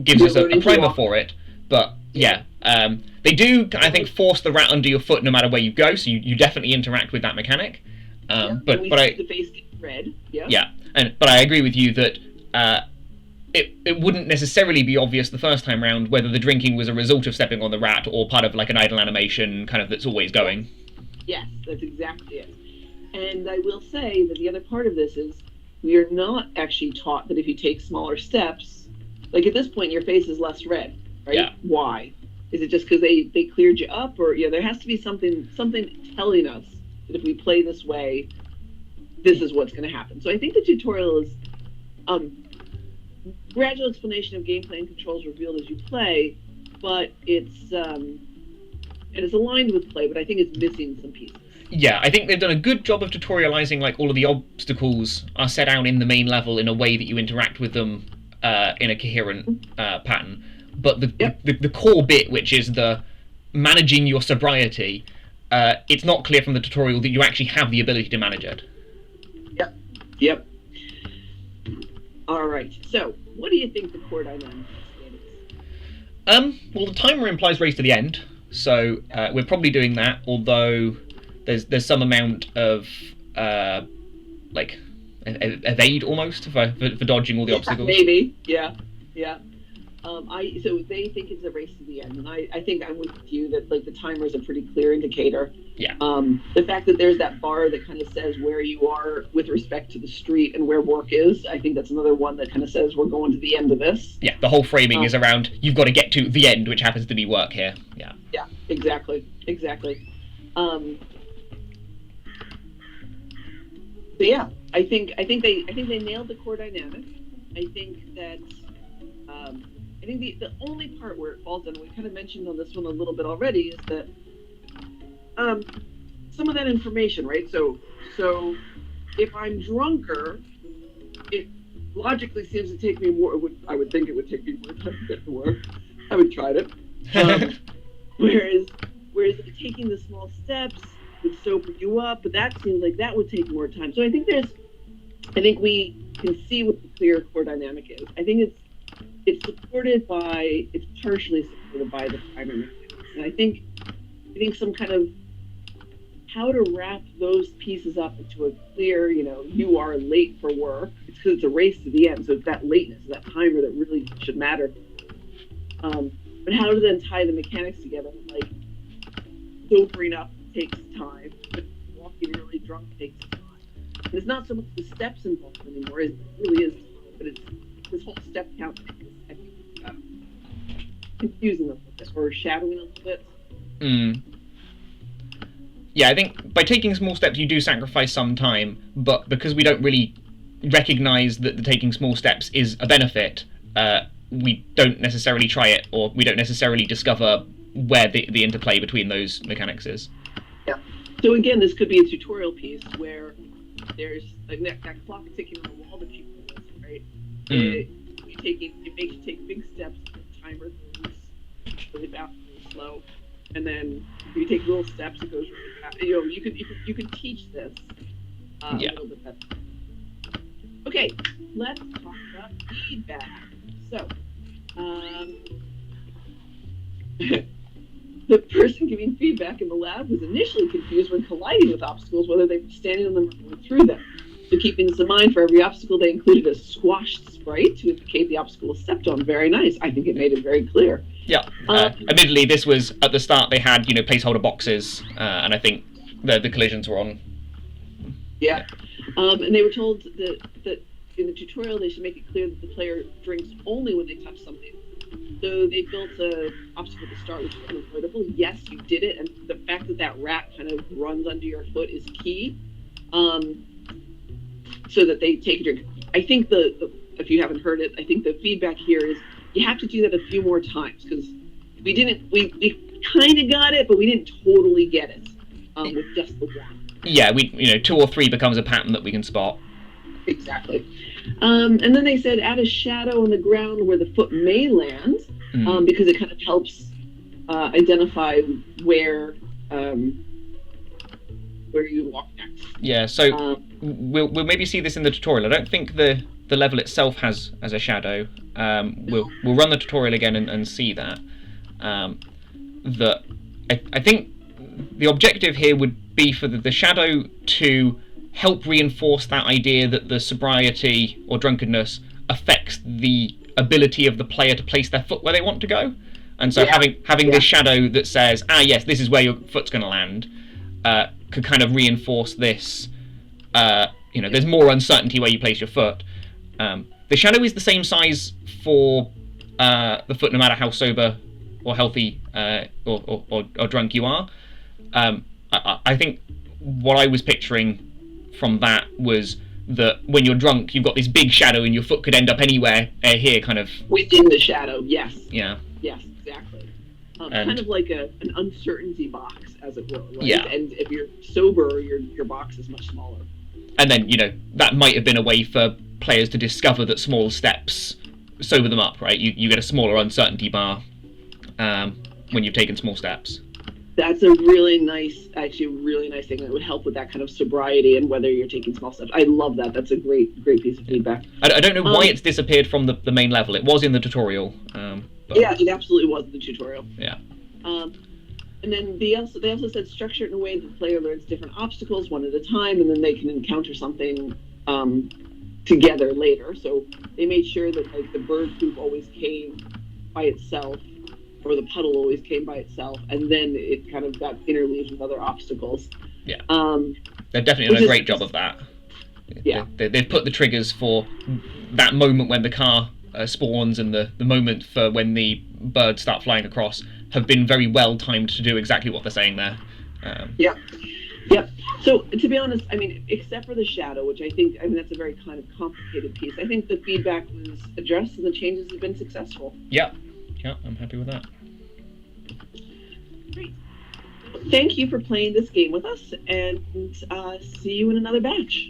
gives us a primer for it. But, they do, I think, force the rat under your foot no matter where you go, so you definitely interact with that mechanic. But the face gets red. Yeah, but I agree with you that it wouldn't necessarily be obvious the first time round whether the drinking was a result of stepping on the rat or part of like an idle animation kind of that's always going. Yes, that's exactly it. And I will say that the other part of this is we are not actually taught that if you take smaller steps, like at this point your face is less red, right? Yeah. Why? Is it just because they cleared you up, or there has to be something telling us that if we play this way, this is what's going to happen. So I think the tutorial is gradual explanation of gameplay and controls revealed as you play, but it's aligned with play, but I think it's missing some pieces. Yeah, I think they've done a good job of tutorializing, like all of the obstacles are set out in the main level in a way that you interact with them in a coherent pattern. But the core bit, which is the managing your sobriety, it's not clear from the tutorial that you actually have the ability to manage it. Yep. All right. So, what do you think the core dynamic is? Well, the timer implies race to the end, so we're probably doing that. Although there's some amount of like evade almost for dodging all the obstacles. Maybe, yeah. So they think it's a race to the end, and I think I'm with you that like the timer is a pretty clear indicator. Yeah. The fact that there's that bar that kind of says where you are with respect to the street and where work is, I think that's another one that kind of says we're going to the end of this. Yeah, the whole framing is around you've got to get to the end, which happens to be work here. Yeah. Yeah, exactly. So yeah, I think they nailed the core dynamic. I think that I think the only part where it falls down, we kind of mentioned on this one a little bit already, is that some of that information, right? So if I'm drunker, it logically seems to take me more. I would think it would take me more time to get to work. I would try it. Whereas taking the small steps would sober you up, but that seems like that would take more time. So I think we can see what the clear core dynamic is. I think it's partially supported by the timer mechanics. And I think some kind of how to wrap those pieces up into a clear, you are late for work. It's because it's a race to the end. So it's that lateness, that timer that really should matter. But how to then tie the mechanics together, like sobering up takes time, but walking really drunk takes time. And it's not so much the steps involved anymore, it really is, but it's this whole step count thing is, I think, confusing a little bit, or shadowing a little bit. Yeah, I think by taking small steps you do sacrifice some time, but because we don't really recognise that the taking small steps is a benefit, we don't necessarily try it, or we don't necessarily discover where the interplay between those mechanics is. Yeah. So again, this could be a tutorial piece where there's like that clock ticking on the wall that you put, right? It makes you take big steps, the timer goes really fast, really slow, and then if you take little steps, it goes really fast. You could teach this a little bit better. Okay, let's talk about feedback. So, the person giving feedback in the lab was initially confused when colliding with obstacles, whether they were standing on them or going through them. So keeping this in mind, for every obstacle, they included a squashed sprite to indicate the obstacle was stepped on. Very nice. I think it made it very clear. Yeah. Admittedly, this was, at the start, they had, placeholder boxes, and I think the collisions were on. Yeah. And they were told that in the tutorial, they should make it clear that the player drinks only when they touch something. So they built an obstacle to start, which was unavoidable. Yes, you did it, and the fact that rat kind of runs under your foot is key. So that they take a drink. I think if you haven't heard it, I think the feedback here is you have to do that a few more times, because we kind of got it, but we didn't totally get it with just the one. Yeah, 2 or 3 becomes a pattern that we can spot. Exactly. And then they said add a shadow on the ground where the foot may land, because it kind of helps identify where you walk next. Yeah, so we'll maybe see this in the tutorial. I don't think the level itself has a shadow. We'll run the tutorial again and see that. I think the objective here would be for the shadow to help reinforce that idea that the sobriety or drunkenness affects the ability of the player to place their foot where they want to go. And so having this shadow that says, yes, this is where your foot's going to land, could kind of reinforce this, there's more uncertainty where you place your foot. The shadow is the same size for the foot no matter how sober or healthy or drunk you are. I think what I was picturing from that was that when you're drunk, you've got this big shadow and your foot could end up anywhere here, kind of within the shadow. Yes. Yeah. Yes, exactly. Kind of like an uncertainty box, as it were. Right? Yeah. And if you're sober, your box is much smaller. And then that might have been a way for players to discover that small steps sober them up, right? You get a smaller uncertainty bar when you've taken small steps. That's a really nice thing that would help with that kind of sobriety and whether you're taking small steps. I love that. That's a great piece of feedback. I don't know why it's disappeared from the main level. It was in the tutorial, But yeah, it absolutely was the tutorial. yeah. And then they also said structure it in a way that the player learns different obstacles one at a time, and then they can encounter something together later. So they made sure that like the bird poop always came by itself, or the puddle always came by itself, and then it kind of got interleaved with other obstacles. Yeah. They've definitely done a great job of that. Yeah. They've put the triggers for that moment when the car spawns and the moment for when the birds start flying across have been very well timed to do exactly what they're saying there. Yeah. Yep. So to be honest, I mean, except for the shadow, which I mean, that's a very kind of complicated piece. I think the feedback was addressed and the changes have been successful. Yeah. Yeah, I'm happy with that. Great. Thank you for playing this game with us, and see you in another batch.